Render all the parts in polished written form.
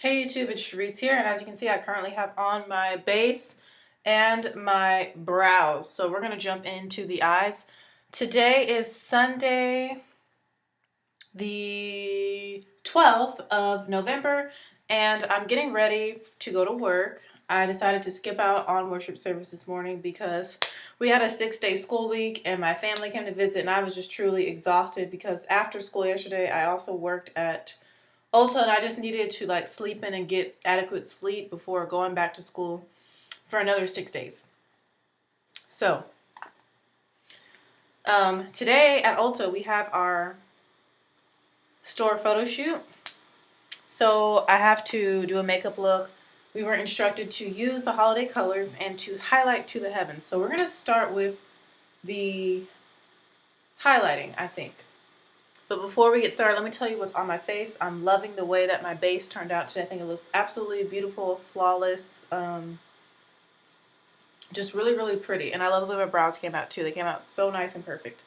Hey YouTube, it's Cherise here, and as you can see I currently have on my base and my brows. So we're going to jump into the eyes. Today is Sunday the 12th of November, and I'm getting ready to go to work. I decided to skip out on worship service this morning because we had a 6-day school week and my family came to visit, and I was just truly exhausted because after school yesterday I also worked at Ulta, and I just needed to like sleep in and get adequate sleep before going back to school for another 6 days. So today at Ulta we have our store photo shoot. So I have to do a makeup look. We were instructed to use the holiday colors and to highlight to the heavens. So we're going to start with the highlighting, I think. But before we get started, let me tell you what's on my face. I'm loving the way that my base turned out today. I think it looks absolutely beautiful, flawless, just really, really pretty. And I love the way my brows came out too. They came out so nice and perfect.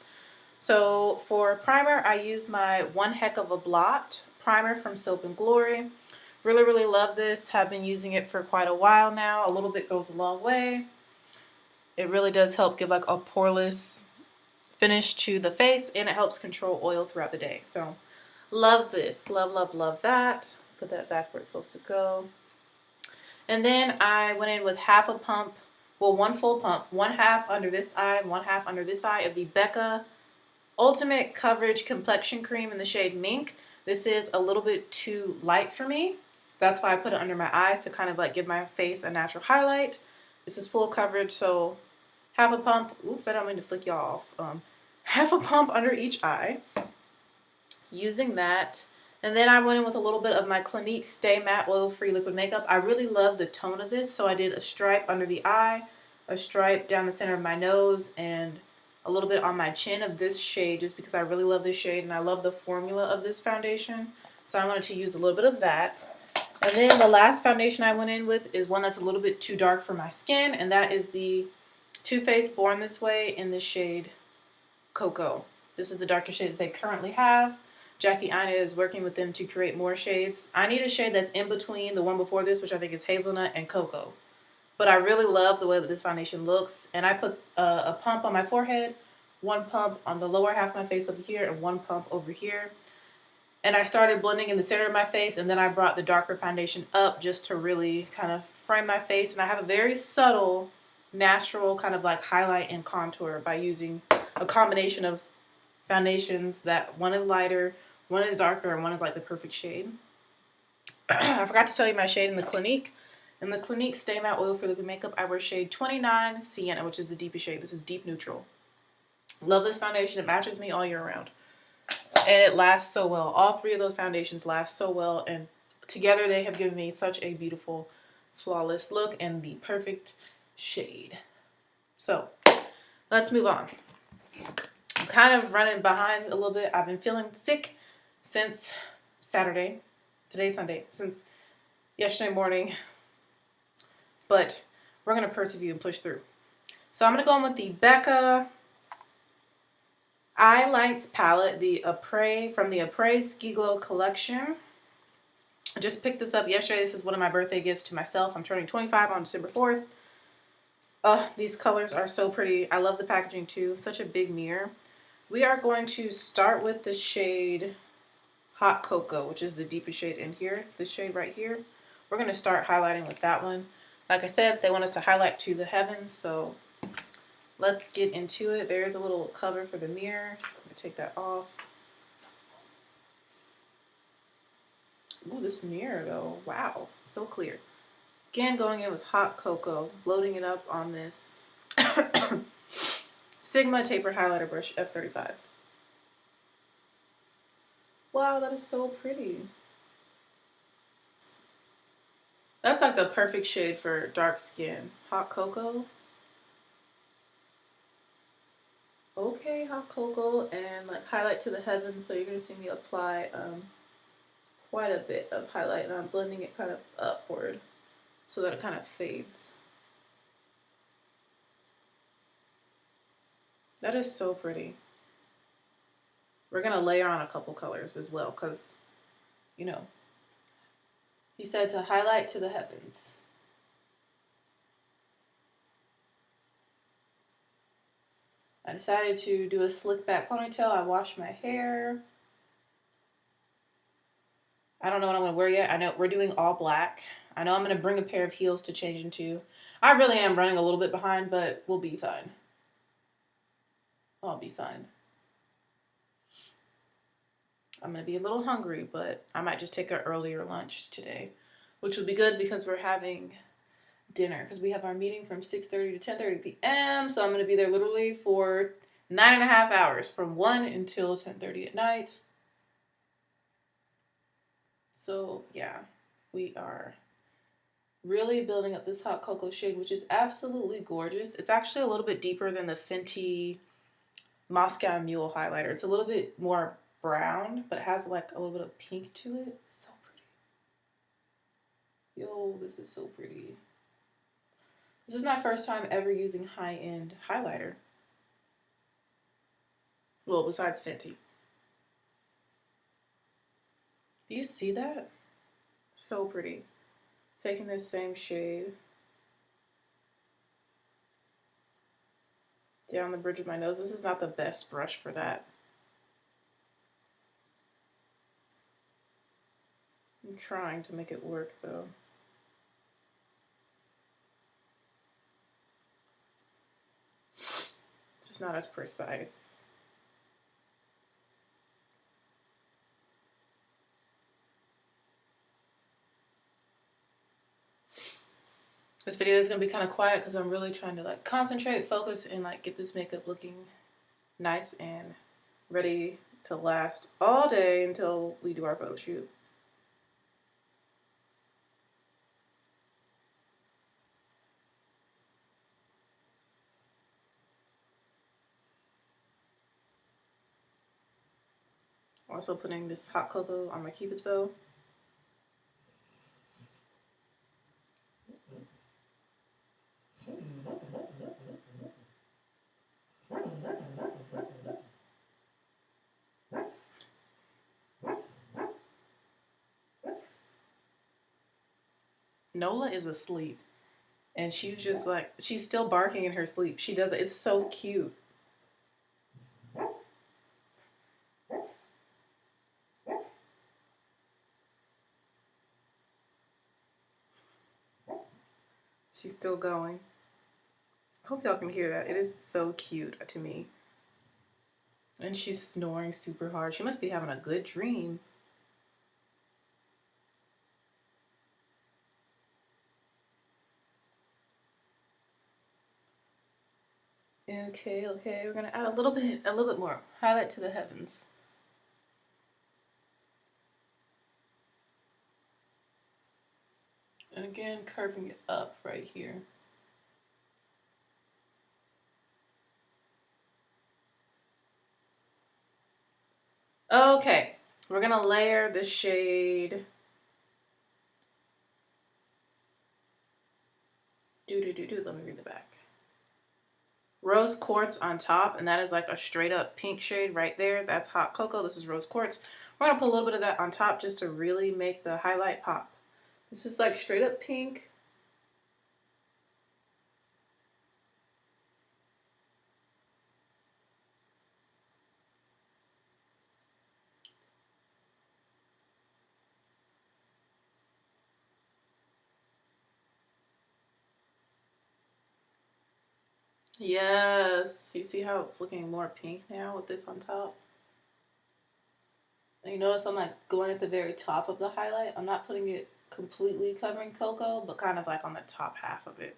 So for primer, I use my One Heck of a Blot primer from Soap and Glory. Really, really love this. Have been using it for quite a while now. A little bit goes a long way. It really does help give like a poreless finish to the face, and it helps control oil throughout the day. So love this. Love, love, love that. Put that back where it's supposed to go. And then I went in with half a pump, well, one full pump, one half under this eye and one half under this eye of the Becca Ultimate Coverage Complexion Cream in the shade Mink. This is a little bit too light for me. That's why I put it under my eyes to kind of like give my face a natural highlight. This is full coverage, so half a pump. Oops, I don't mean to flick y'all off. Half a pump under each eye. Using that. And then I went in with a little bit of my Clinique Stay Matte Oil-Free Liquid Makeup. I really love the tone of this, so I did a stripe under the eye, a stripe down the center of my nose, and a little bit on my chin of this shade just because I really love this shade and I love the formula of this foundation. So I wanted to use a little bit of that. And then the last foundation I went in with is one that's a little bit too dark for my skin, and that is the Too Faced Born This Way in the shade Cocoa. This is the darkest shade that they currently have. Jaclyn is working with them to create more shades. I need a shade that's in between the one before this, which I think is Hazelnut and Cocoa. But I really love the way that this foundation looks. And I put a pump on my forehead, one pump on the lower half of my face over here, and one pump over here. And I started blending in the center of my face, and then I brought the darker foundation up just to really kind of frame my face. And I have a very subtle, natural kind of like highlight and contour by using a combination of foundations that one is lighter, one is darker, and one is like the perfect shade. I forgot to tell you my shade in the Clinique. In the Clinique Stay Matte Oil for Liquid Makeup, I wear shade 29 Sienna, which is the deepest shade. This is deep neutral. Love this foundation. It matches me all year round. And it lasts so well. All three of those foundations last so well, and together they have given me such a beautiful, flawless look and the perfect shade. So, let's move on. I'm kind of running behind a little bit. I've been feeling sick since Saturday. Today's Sunday. Since yesterday morning. But we're going to persevere and push through. So I'm going to go in with the Becca Eye Lights palette, the Après from the Après Ski Glow collection. I just picked this up yesterday. This is one of my birthday gifts to myself. I'm turning 25 on December 4th. These colors are so pretty. I love the packaging too. Such a big mirror. We are going to start with the shade Hot Cocoa, which is the deepest shade in here. This shade right here. We're going to start highlighting with that one. Like I said, they want us to highlight to the heavens, so let's get into it. There is a little cover for the mirror. I'm going to take that off. Ooh, this mirror though, wow, so clear. Again, going in with Hot Cocoa, loading it up on this Sigma Taper Highlighter Brush F35. Wow, that is so pretty. That's like the perfect shade for dark skin. Hot Cocoa. Okay, Hot Cocoa, and like highlight to the heavens. So you're going to see me apply quite a bit of highlight, and I'm blending it kind of upward so that it kind of fades. That is so pretty. We're going to layer on a couple colors as well because, you know, He said to highlight to the heavens. I decided to do a slick back ponytail. I washed my hair. I don't know what I'm going to wear yet. I know we're doing all black. I know I'm going to bring a pair of heels to change into. I really am running a little bit behind, but we'll be fine. I'll be fine. I'm going to be a little hungry, but I might just take an earlier lunch today, which will be good because we're having dinner because we have our meeting from 6:30 to 10:30 p.m. So I'm going to be there literally for 9.5 hours from 1 until 10:30 at night. So yeah, we are really building up this hot cocoa shade, which is absolutely gorgeous. It's actually a little bit deeper than the Fenty Moscow Mule highlighter. It's a little bit more brown, but it has like a little bit of pink to it. It's so pretty. Yo, this is so pretty. This is my first time ever using high-end highlighter. Well, besides Fenty. Do you see that? So pretty. Taking this same shade down the bridge of my nose. This is not the best brush for that. I'm trying to make it work though. It's just not as precise. This video is going to be kind of quiet because I'm really trying to like concentrate, focus, and like get this makeup looking nice and ready to last all day until we do our photo shoot. Also putting this hot cocoa on my Cupid's bow. Nola is asleep and she's just like, she's still barking in her sleep. She does it. It's so cute. She's still going. I hope y'all can hear that. It is so cute to me. And she's snoring super hard. She must be having a good dream. Okay, we're gonna add a little bit more highlight to the heavens. And again, curving it up right here. Okay, we're gonna layer the shade let me read the back. Rose Quartz on top, and that is like a straight up pink shade right there. That's hot cocoa. This is Rose Quartz. We're gonna put a little bit of that on top just to really make the highlight pop. This is like straight up pink. Yes, you see how it's looking more pink now with this on top? And you notice I'm like going at the very top of the highlight. I'm not putting it completely covering cocoa, but kind of like on the top half of it.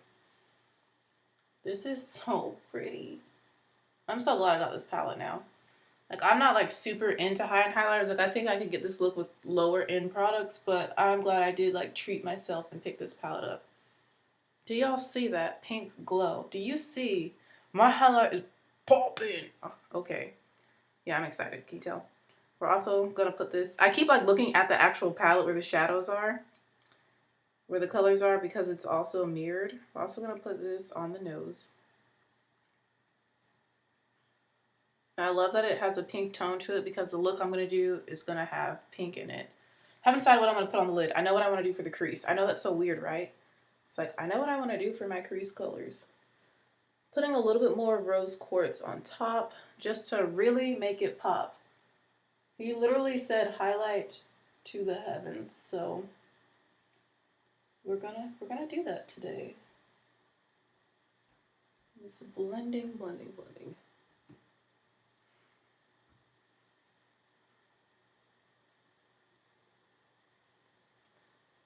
This is so pretty. I'm so glad I got this palette now. Like, I'm not like super into high-end highlighters. Like, I think I could get this look with lower end products, but I'm glad I did like treat myself and pick this palette up. Do y'all see that pink glow? Do you see my highlight is popping? Oh, okay. Yeah, I'm excited. Can you tell? We're also gonna put this. I keep like looking at the actual palette where the shadows are, where the colors are, because it's also mirrored. We're also gonna put this on the nose. And I love that it has a pink tone to it because the look I'm gonna do is gonna have pink in it. Haven't decided what I'm going to put on the lid. I know what I want to do for the crease. I know that's so weird, right? It's like, I know what I want to do for my crease colors. Putting a little bit more rose quartz on top just to really make it pop. He literally said highlight to the heavens, so we're gonna do that today. It's blending.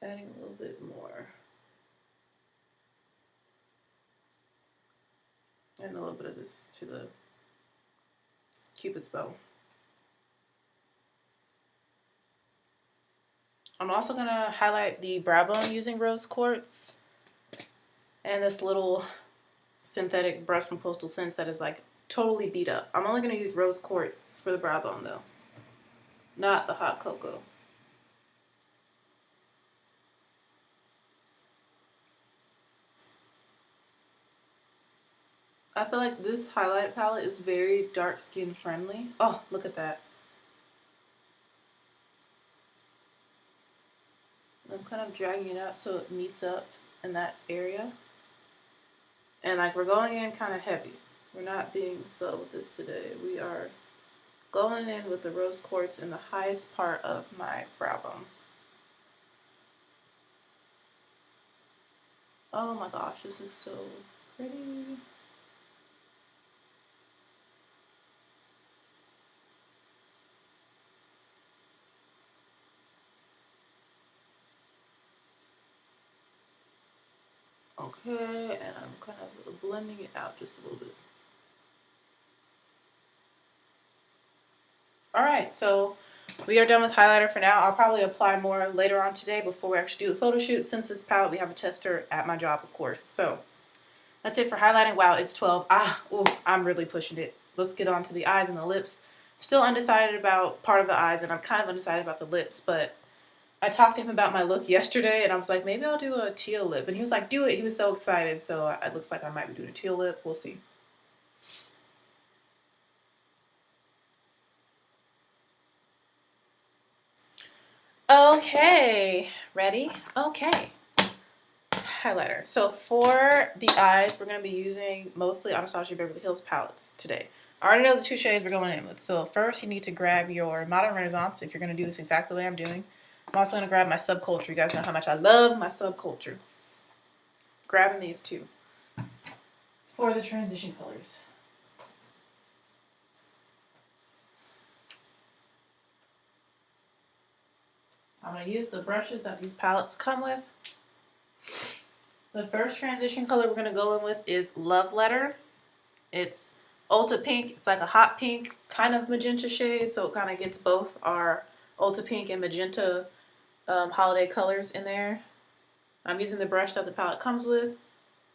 Adding a little bit more. And a little bit of this to the Cupid's bow. I'm also gonna highlight the brow bone using rose quartz and this little synthetic brush from Postal Scents that is like totally beat up. I'm only gonna use rose quartz for the brow bone though, not the hot cocoa. I feel like this highlight palette is very dark skin friendly. Oh, look at that. I'm kind of dragging it out so it meets up in that area. And like we're going in kind of heavy. We're not being subtle with this today. We are going in with the rose quartz in the highest part of my brow bone. Oh my gosh, this is so pretty. Okay, and I'm kind of blending it out just a little bit. Alright, so we are done with highlighter for now. I'll probably apply more later on today before we actually do the photo shoot. Since this palette, we have a tester at my job, of course. So that's it for highlighting. Wow, it's 12. I'm really pushing it. Let's get on to the eyes and the lips. I'm still undecided about part of the eyes, and I'm kind of undecided about the lips, but I talked to him about my look yesterday, and I was like, maybe I'll do a teal lip. And he was like, do it. He was so excited. So it looks like I might be doing a teal lip. We'll see. Okay. Ready? Okay. Highlighter. So for the eyes, we're going to be using mostly Anastasia Beverly Hills palettes today. I already know the two shades we're going in with. So first, you need to grab your Modern Renaissance if you're going to do this exactly the way I'm doing. I'm also going to grab my Subculture. You guys know how much I love my Subculture. Grabbing these two for the transition colors. I'm going to use the brushes that these palettes come with. The first transition color we're going to go in with is Love Letter. It's Ulta Pink. It's like a hot pink kind of magenta shade, so it kind of gets both our Ulta Pink and magenta holiday colors in there. I'm using the brush that the palette comes with,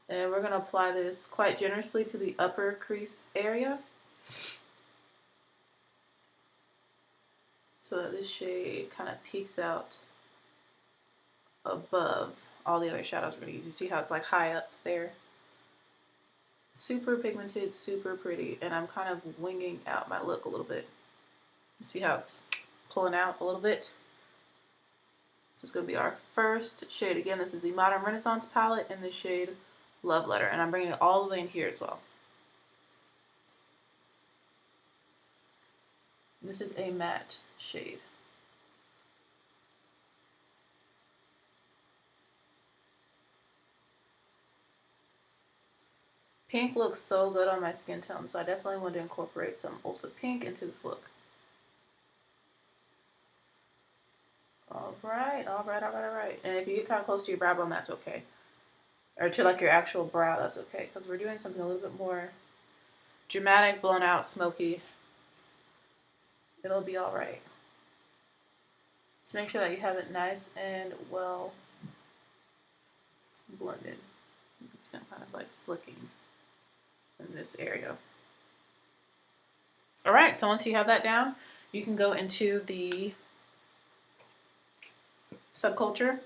and we're going to apply this quite generously to the upper crease area so that this shade kind of peeks out above all the other shadows we're going to use. You see how it's like high up there? Super pigmented, super pretty, and I'm kind of winging out my look a little bit. You see how it's pulling out a little bit? So it's going to be our first shade. Again, this is the Modern Renaissance palette in the shade Love Letter, and I'm bringing it all the way in here as well. This is a matte shade. Pink looks so good on my skin tone, so I definitely want to incorporate some Ulta Pink into this look. Alright. And if you get kind of close to your brow bone, that's okay. Or to like your actual brow, that's okay. Because we're doing something a little bit more dramatic, blown out, smoky. It'll be alright. Just make sure that you have it nice and well blended. It's kind of like flicking in this area. Alright, so once you have that down, you can go into the Subculture.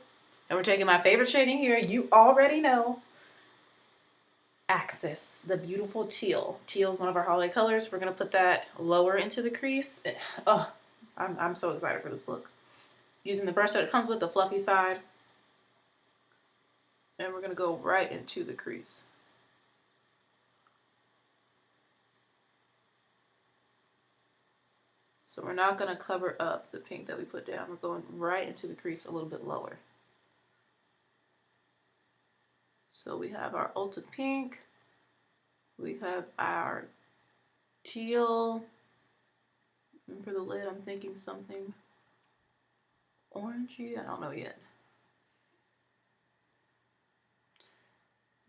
And we're taking my favorite shade in here. You already know. Axis, the beautiful teal. Teal is one of our holiday colors. We're going to put that lower into the crease. Oh, I'm so excited for this look. using the brush that it comes with, the fluffy side. And we're going to go right into the crease. So we're not going to cover up the pink that we put down. We're going right into the crease a little bit lower. So we have our Ulta pink. We have our teal. And for the lid, I'm thinking something orangey. I don't know yet.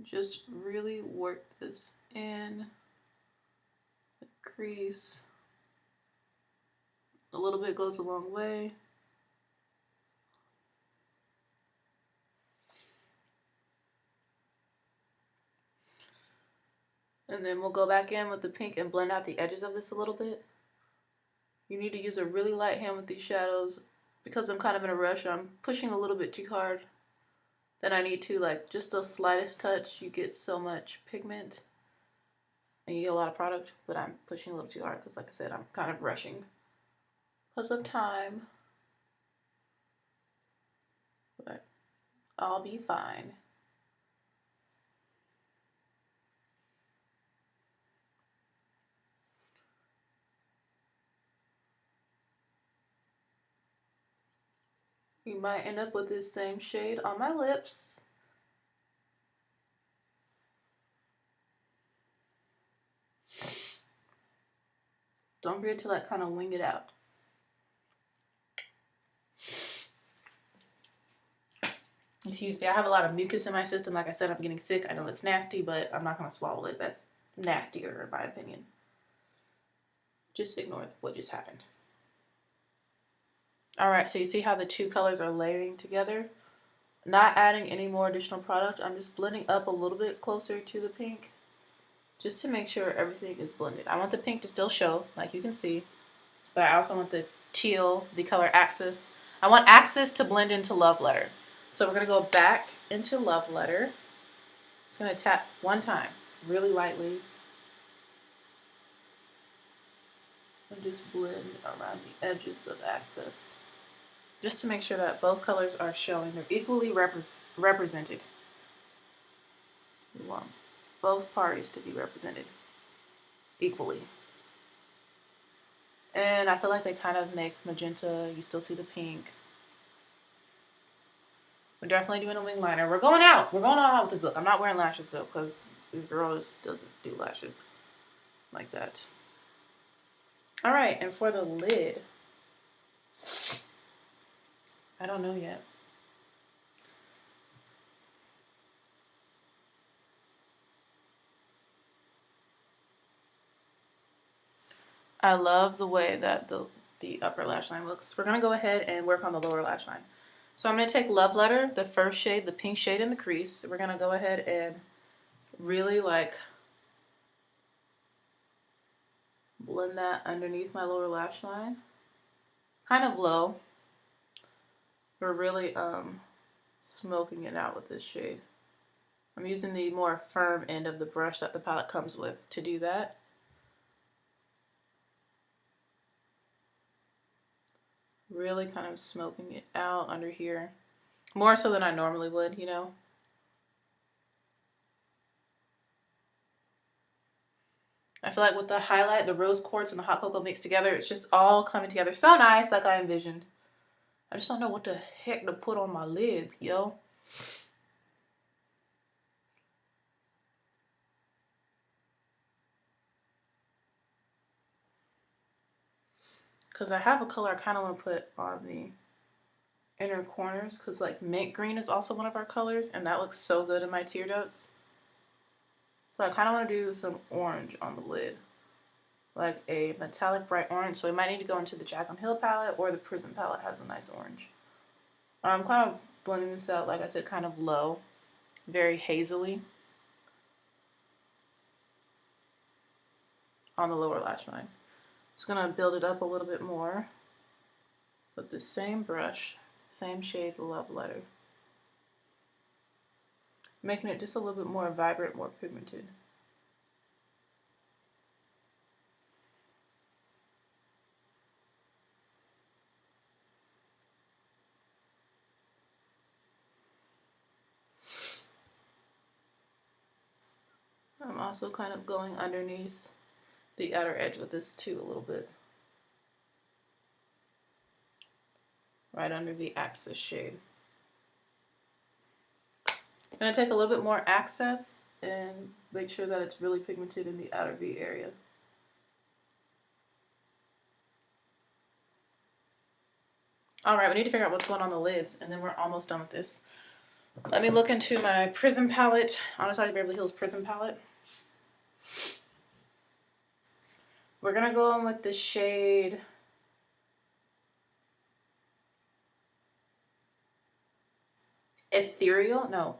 Just really work this in the crease. A little bit goes a long way. And then we'll go back in with the pink and blend out the edges of this a little bit. You need to use a really light hand with these shadows. Because I'm kind of in a rush, I'm pushing a little bit too hard than I need to. Like just the slightest touch, you get so much pigment and you get a lot of product, but I'm pushing a little too hard because like I said, I'm kind of rushing because of time. But I'll be fine. You might end up with this same shade on my lips. Don't forget to like kind of wing it out. Excuse me, I have a lot of mucus in my system. Like I said, I'm getting sick. I know it's nasty, but I'm not going to swallow it. That's nastier in my opinion. Just ignore what just happened. Alright, so you see how the two colors are layering together? Not adding any more additional product. I'm just blending up a little bit closer to the pink. Just to make sure everything is blended. I want the pink to still show, like you can see. But I also want the teal, the color Axis. I want Axis to blend into Love Letter. So we're going to go back into Love Letter. Just going to tap one time, really lightly. And just blend around the edges of Axis. Just to make sure that both colors are showing. They're equally represented. We want both parties to be represented equally. And I feel like they kind of make magenta. You still see the pink. We're definitely doing a wing liner. We're going out. We're going all out with this look. I'm not wearing lashes though, because this girl just doesn't do lashes like that. All right, and for the lid, I don't know yet. I love the way that the upper lash line looks. We're going to go ahead and work on the lower lash line. So I'm going to take Love Letter, the first shade, the pink shade in the crease. We're going to go ahead and really like blend that underneath my lower lash line. Kind of low. We're really smoking it out with this shade. I'm using the more firm end of the brush that the palette comes with to do that. Really kind of smoking it out under here. More so than I normally would, you know. I feel like with the highlight, the rose quartz and the hot cocoa mixed together, it's just all coming together so nice like I envisioned. I just don't know what the heck to put on my lids, yo. Because I have a color I kind of want to put on the inner corners, because like mint green is also one of our colors, and that looks so good in my tear ducts. So I kind of want to do some orange on the lid, like a metallic bright orange. So we might need to go into the Jaclyn Hill palette, or the Prism palette has a nice orange. I'm kind of blending this out, like I said, kind of low, very hazily on the lower lash line. Just gonna build it up a little bit more with the same brush, same shade, Love Letter. Making it just a little bit more vibrant, more pigmented. I'm also kind of going underneath the outer edge with this too a little bit. Right under the Access shade. I'm going to take a little bit more Access and make sure that it's really pigmented in the outer V area. Alright, we need to figure out what's going on the lids, and then we're almost done with this. Let me look into my Prism palette, Anastasia Beverly Hills Prism palette. We're going to go in with the shade Ethereal. No.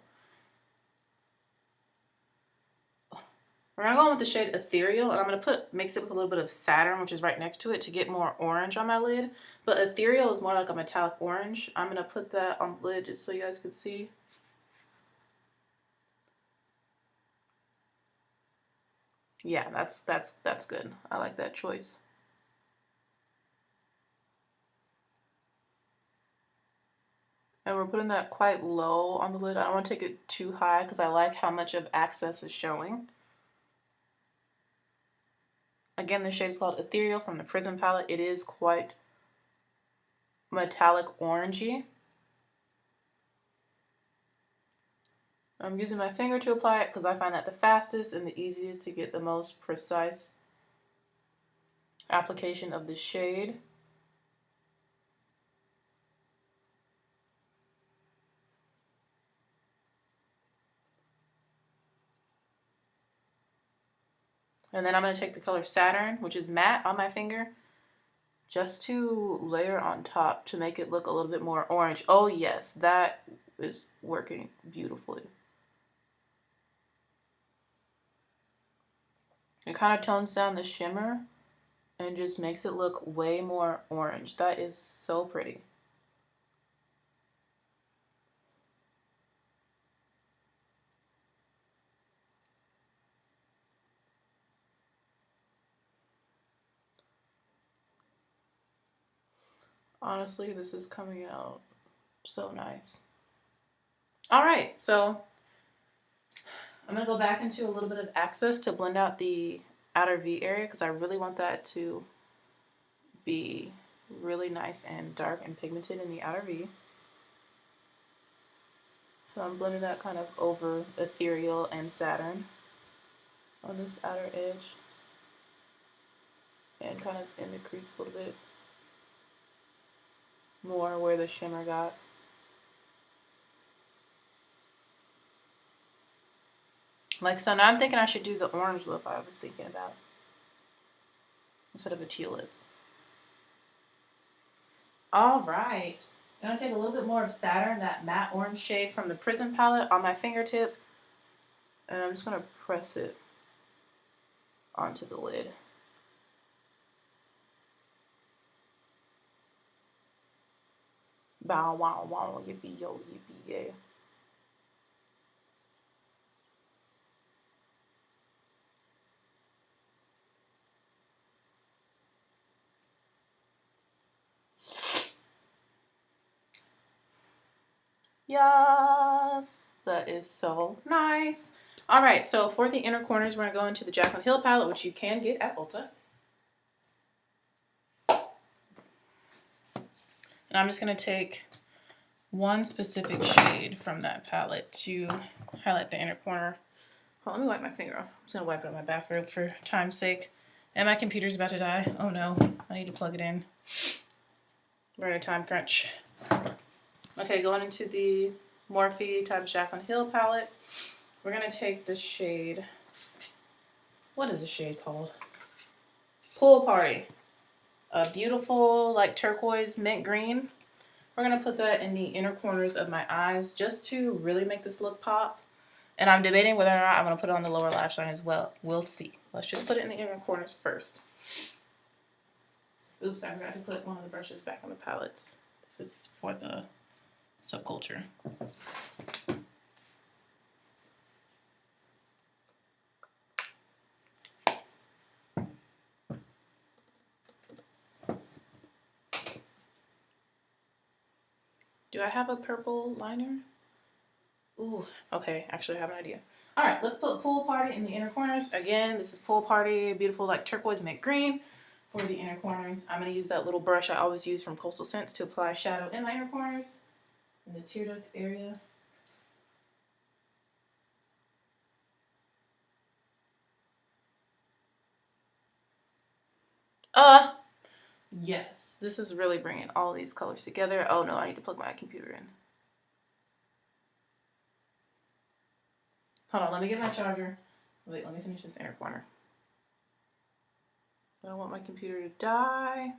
We're going to go in with the shade Ethereal, and I'm going to mix it with a little bit of Saturn, which is right next to it, to get more orange on my lid. But Ethereal is more like a metallic orange. I'm going to put that on the lid just so you guys can see. Yeah, that's good. I like that choice. And we're putting that quite low on the lid. I don't want to take it too high because I like how much of Access is showing. Again, the shade is called Ethereal from the Prism palette. It is quite metallic orangey. I'm using my finger to apply it because I find that the fastest and the easiest to get the most precise application of the shade. And then I'm going to take the color Saturn, which is matte, on my finger, just to layer on top to make it look a little bit more orange. Oh yes, that is working beautifully. It kind of tones down the shimmer and just makes it look way more orange. That is so pretty. Honestly, this is coming out so nice. All right, so I'm gonna go back into a little bit of Access to blend out the outer V area because I really want that to be really nice and dark and pigmented in the outer V. So I'm blending that kind of over Ethereal and Saturn on this outer edge and kind of in the crease a little bit more where the shimmer got. Like so now I'm thinking I should do the orange lip I was thinking about instead of a teal lip. All right, I'm gonna take a little bit more of Saturn, that matte orange shade from the Prism palette, on my fingertip, and I'm just gonna press it onto the lid. Bow wow wow, yippee yo, yippee yay. Yes, that is so nice. All right, so for the inner corners, we're gonna go into the Jaclyn Hill palette, which you can get at Ulta. And I'm just gonna take one specific shade from that palette to highlight the inner corner. Well, let me wipe my finger off. I'm just gonna wipe it on my bathrobe for time's sake. And my computer's about to die. Oh no, I need to plug it in. We're in a time crunch. Okay, going into the Morphe times Jaclyn Hill palette. We're gonna take the shade, what is the shade called? Pool Party. A beautiful like turquoise mint green. We're gonna put that in the inner corners of my eyes just to really make this look pop. And I'm debating whether or not I'm gonna put it on the lower lash line as well. We'll see. Let's just put it in the inner corners first. Oops, I forgot to put one of the brushes back on the palettes. This is for the Subculture. Do I have a purple liner? Ooh, okay, actually I have an idea. All right, let's put Pool Party in the inner corners. Again, this is Pool Party, beautiful like turquoise mint green for the inner corners. I'm gonna use that little brush I always use from Coastal Scents to apply shadow in my inner corners, in the tear duct area. Yes, this is really bringing all these colors together. Oh no, I need to plug my computer in. Hold on, let me get my charger. Wait, let me finish this inner corner. I don't want my computer to die.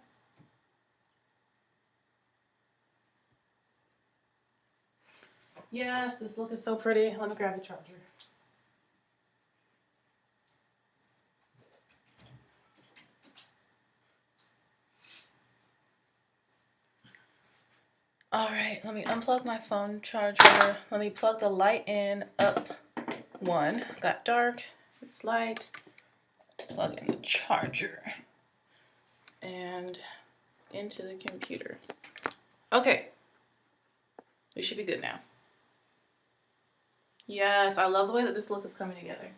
Yes, this look is so pretty. Let me grab the charger. All right, let me unplug my phone charger. Let me plug the light in up one. Got dark, it's light. Plug in the charger and into the computer. Okay, we should be good now. Yes, I love the way that this look is coming together.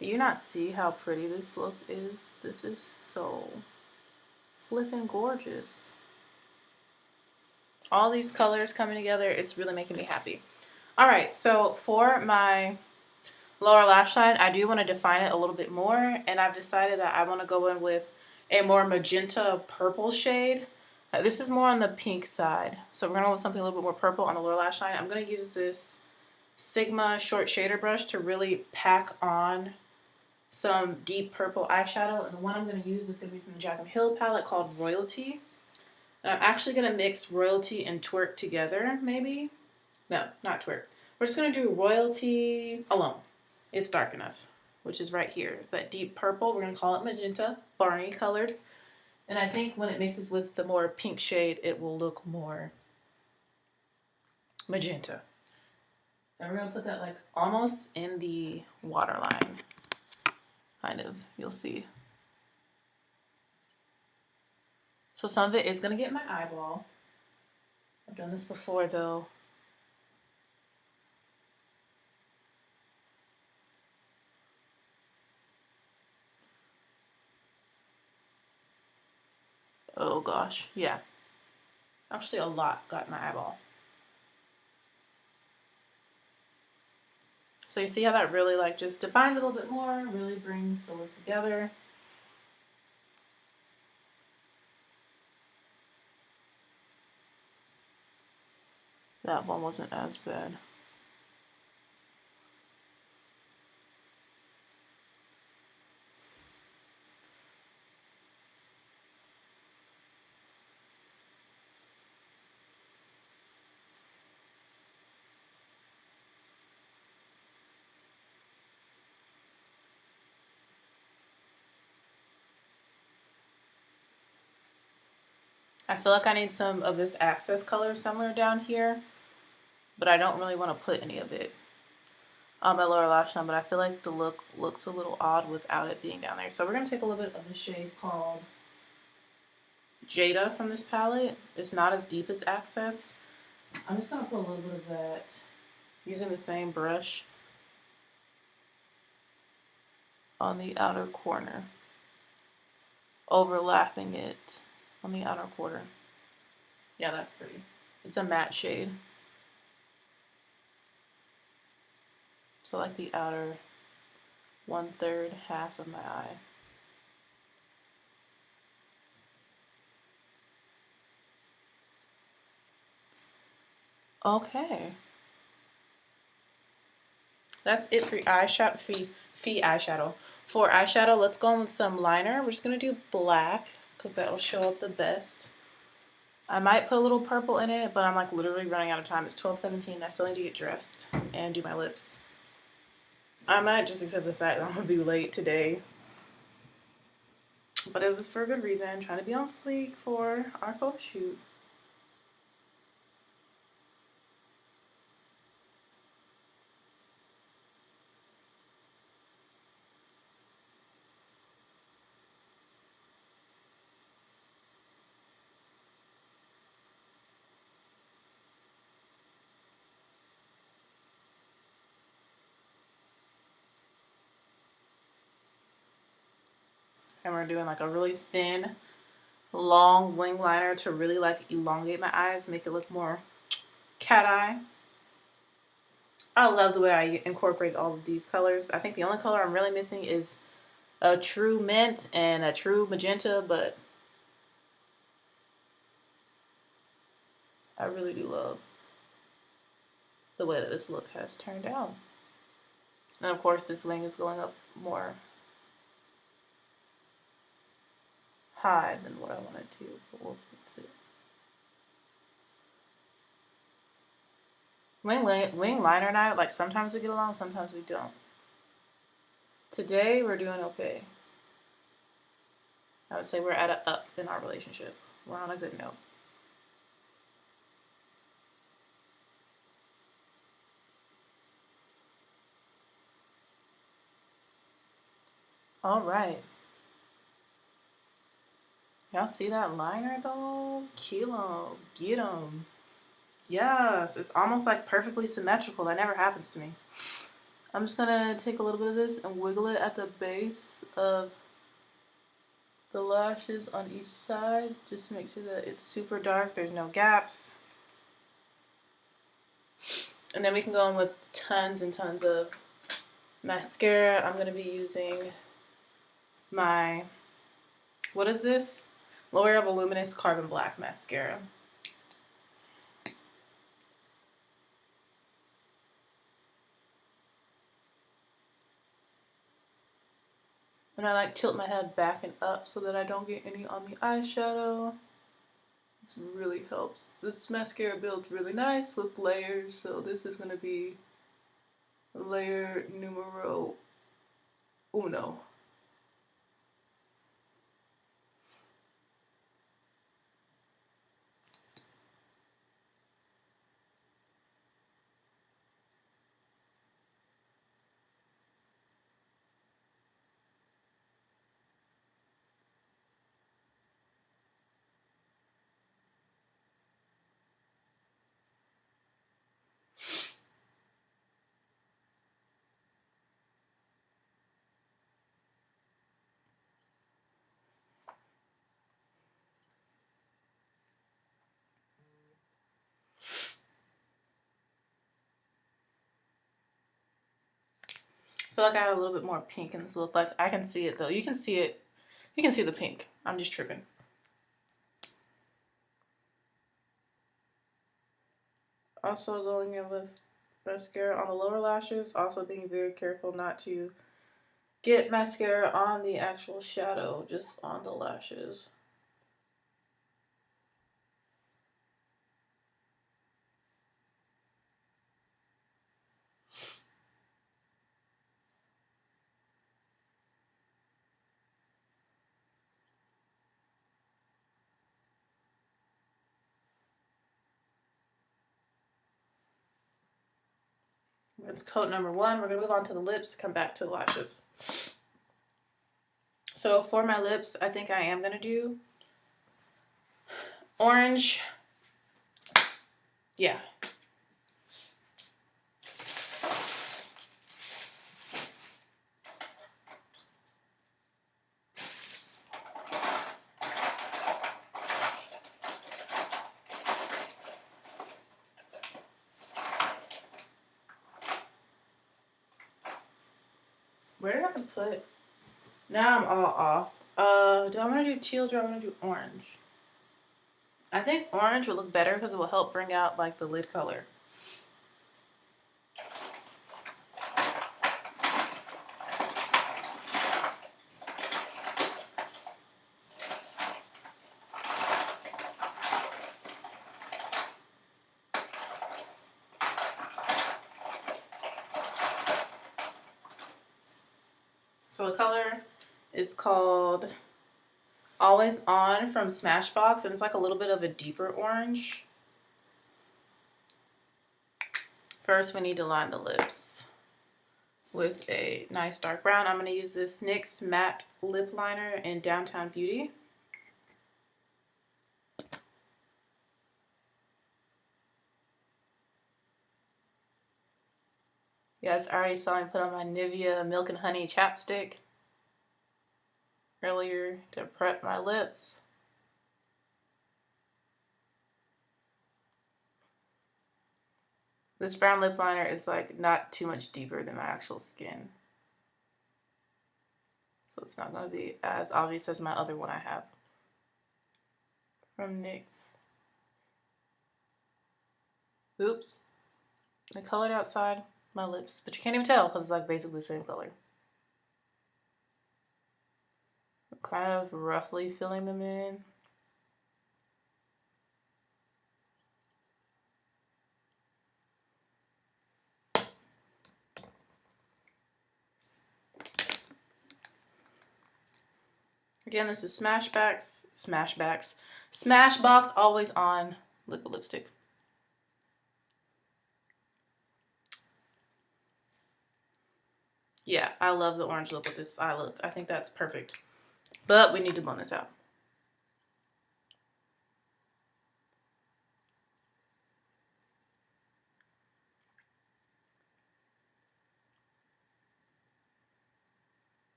Do you not see how pretty this look is? This is so flippin' gorgeous. All these colors coming together, it's really making me happy. All right, so for my lower lash line, I do want to define it a little bit more, and I've decided that I want to go in with a more magenta purple shade. This is more on the pink side, so we're going to go with something a little bit more purple on the lower lash line. I'm going to use this Sigma short shader brush to really pack on some deep purple eyeshadow, and the one I'm going to use is going to be from the Jaclyn Hill palette called Royalty. And I'm actually going to mix Royalty and Twerk together, maybe. No, not Twerk. We're just going to do Royalty alone. It's dark enough, which is right here. It's that deep purple. We're going to call it magenta, Barney colored. And I think when it mixes with the more pink shade, it will look more magenta. And we're going to put that like almost in the waterline. Kind of, you'll see. So some of it is going to get my eyeball. I've done this before though. Oh gosh, yeah. Actually a lot got my eyeball. So you see how that really like just defines it a little bit more, really brings the look together. That one wasn't as bad. I feel like I need some of this access color somewhere down here, but I don't really want to put any of it on my lower lash line, but I feel like the look looks a little odd without it being down there. So we're going to take a little bit of the shade called Jada from this palette. It's not as deep as Access. I'm just going to put a little bit of that using the same brush on the outer corner, overlapping it on the outer corner. Yeah, that's pretty. It's a matte shade. So like the outer 1/3 half of my eye. Okay. That's it for eyeshadow, Fee eyeshadow. For eyeshadow, let's go in with some liner. We're just gonna do black because that'll show up the best. I might put a little purple in it, but I'm like literally running out of time. It's 12:17. I still need to get dressed and do my lips. I might just accept the fact that I'm gonna be late today. But it was for a good reason. Trying to be on fleek for our photo shoot. And we're doing like a really thin, long wing liner to really like elongate my eyes, make it look more cat eye. I love the way I incorporate all of these colors. I think the only color I'm really missing is a true mint and a true magenta, but I really do love the way that this look has turned out. And of course this wing is going up more high than what I wanted to, but we'll fix it. Wing liner and I, like, sometimes we get along, sometimes we don't. Today we're doing okay. I would say we're at an up in our relationship. We're on a good note. All right. Y'all see that liner though? Kilo, get 'em. Yes, it's almost like perfectly symmetrical. That never happens to me. I'm just gonna take a little bit of this and wiggle it at the base of the lashes on each side just to make sure that it's super dark, there's no gaps. And then we can go in with tons and tons of mascara. I'm gonna be using my, what is this? L'Oreal Voluminous Carbon Black Mascara. And I like tilt my head back and up so that I don't get any on the eyeshadow. This really helps. This mascara builds really nice with layers, so this is gonna be layer numero uno. I feel like I have a little bit more pink in this look. Like, I can see it though. You can see it. You can see the pink. I'm just tripping. Also going in with mascara on the lower lashes. Also being very careful not to get mascara on the actual shadow, just on the lashes. That's coat number one. We're gonna move on to the lips, come back to the lashes. So for my lips, I think I am gonna do orange. Yeah. Where did I put? Now I'm all off. Do I want to do teal or do I want to do orange? I think orange will look better because it will help bring out like the lid color. So the color is called Always On from Smashbox, and it's like a little bit of a deeper orange. First, we need to line the lips with a nice dark brown. I'm going to use this NYX Matte Lip Liner in Downtown Beauty. Yeah, it's already saw me put on my Nivea Milk and Honey chapstick. earlier to prep my lips. This brown lip liner is like not too much deeper than my actual skin. So it's not going to be as obvious as my other one I have from NYX. Oops. I colored outside my lips, but you can't even tell because it's like basically the same color. I'm kind of roughly filling them in. Again, this is Smashbox Always On liquid lipstick. Yeah, I love the orange look with this eye look. I think that's perfect. But we need to blend this out.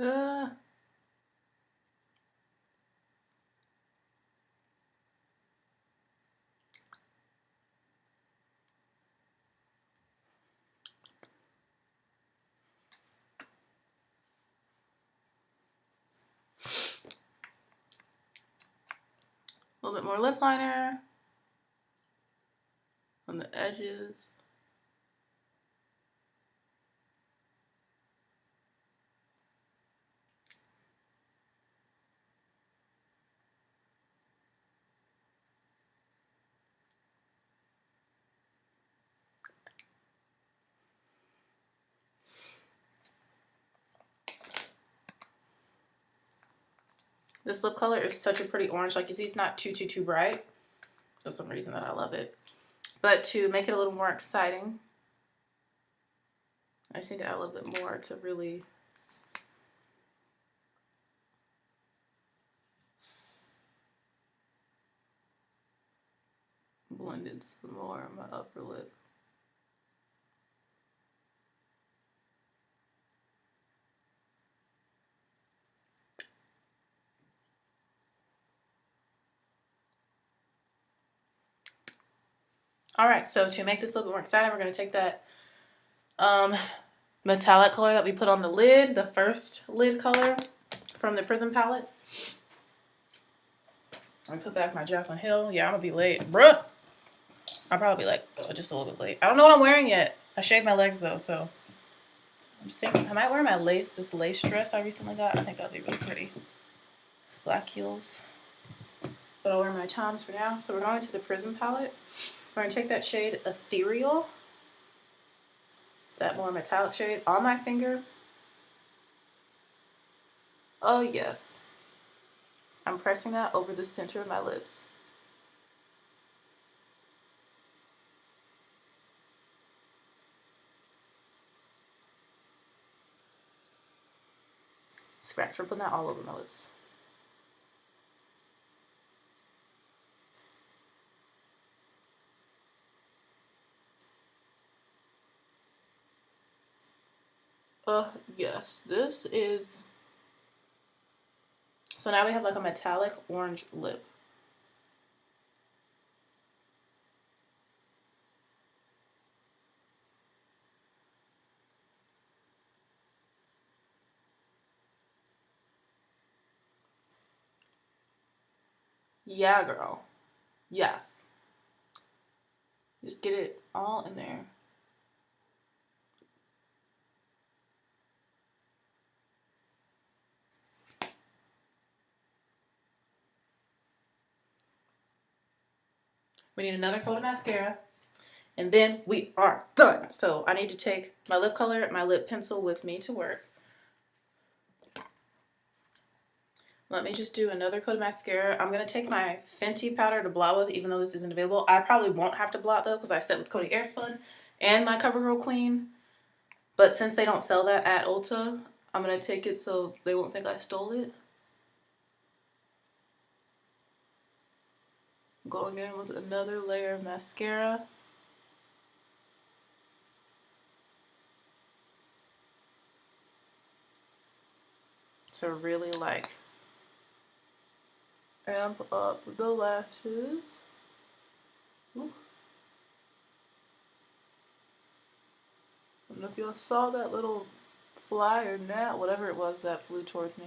A little bit more lip liner on the edges. This lip color is such a pretty orange. Like you see, it's not too bright. For some reason that I love it. But to make it a little more exciting, I just need to add a little bit more to really blend in some more on my upper lip. All right, so to make this a little bit more exciting, we're going to take that metallic color that we put on the lid, the first lid color from the Prism palette. I'm gonna put back my Jaclyn Hill. Yeah, I'm gonna be late. Bruh! I'll probably be like just a little bit late. I don't know what I'm wearing yet. I shaved my legs though, so I'm just thinking I might wear my this lace dress I recently got. I think that'll be really pretty. Black heels. But I'll wear my Toms for now. So we're going to the Prism palette. We're gonna take that shade Ethereal, that more metallic shade, on my finger. Oh yes. I'm pressing that over the center of my lips. Scratch. We're putting that all over my lips. Yes, this is... So now we have like a metallic orange lip. Yeah, girl. Yes. Just get it all in there. We need another coat of mascara. And then we are done. So I need to take my lip color, my lip pencil with me to work. Let me just do another coat of mascara. I'm going to take my Fenty powder to blot with, even though this isn't available. I probably won't have to blot, though, because I set with Coty Airspun and my CoverGirl Queen. But since they don't sell that at Ulta, I'm going to take it so they won't think I stole it. Going in with another layer of mascara. To really, like, amp up the lashes. Ooh. I don't know if y'all saw that little fly or gnat, whatever it was that flew towards me.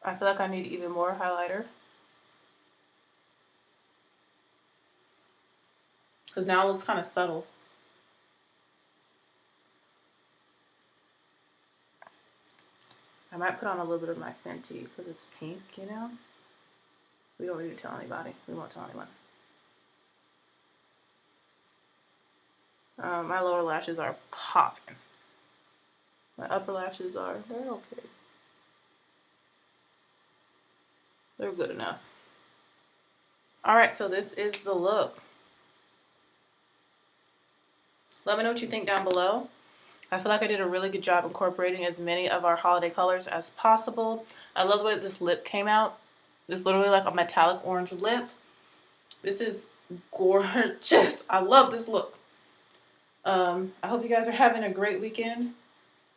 I feel like I need even more highlighter. Because now it looks kind of subtle. I might put on a little bit of my Fenty because it's pink, you know? We don't need to tell anybody. We won't tell anyone. My lower lashes are popping. My upper lashes are, they're okay. They're good enough. Alright, so this is the look. Let me know what you think down below. I feel like I did a really good job incorporating as many of our holiday colors as possible. I love the way this lip came out. It's literally like a metallic orange lip. This is gorgeous. I love this look. I hope you guys are having a great weekend.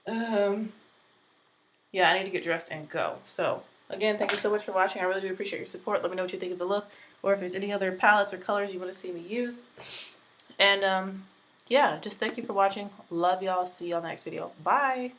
Yeah, I need to get dressed and go. So, again, thank you so much for watching. I really do appreciate your support. Let me know what you think of the look, or if there's any other palettes or colors you want to see me use. And, yeah, just thank you for watching. Love y'all. See y'all next video. Bye.